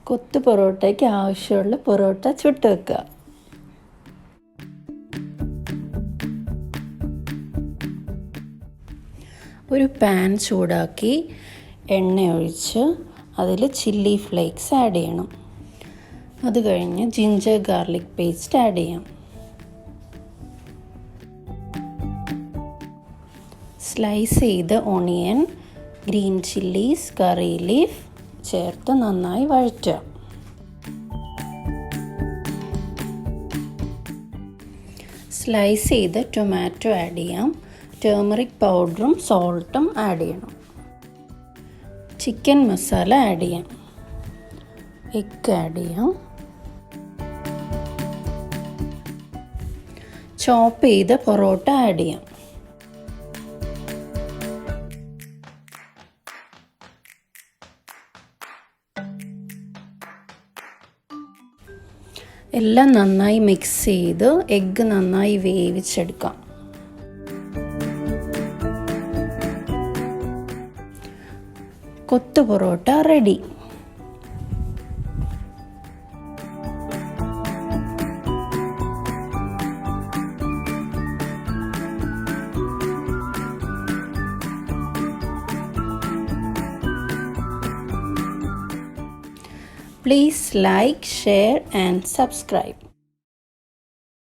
കൊത്തു പൊറോട്ടയ്ക്ക് ആവശ്യമുള്ള പൊറോട്ട ചുട്ട് വെക്കുക. ഒരു പാൻ ചൂടാക്കി എണ്ണ ഒഴിച്ച് അതിൽ ചില്ലി ഫ്ലേക്സ് ആഡ് ചെയ്യണം. അത് കഴിഞ്ഞ് ജിഞ്ചർ ഗാർലിക് പേസ്റ്റ് ആഡ് ചെയ്യാം. സ്ലൈസ് ചെയ്ത ഓണിയൻ, ഗ്രീൻ ചില്ലീസ്, കറി ലീഫ് ചേർത്ത് നന്നായി വഴറ്റുക. സ്ലൈസ് ചെയ്ത് ടൊമാറ്റോ ആഡ് ചെയ്യാം. ടേമറിക് പൗഡറും സോൾട്ടും ആഡ് ചെയ്യണം. ചിക്കൻ മസാല ആഡ് ചെയ്യാം. എഗ് ആഡ് ചെയ്യാം. ചോപ്പ് ചെയ്ത പൊറോട്ട ആഡ് ചെയ്യാം. എല്ലാം നന്നായി മിക്സ് ചെയ്ത് എഗ്ഗ് നന്നായി വേവിച്ചെടുക്കാം. കൊത്തു parotta ready. Please like, share and subscribe.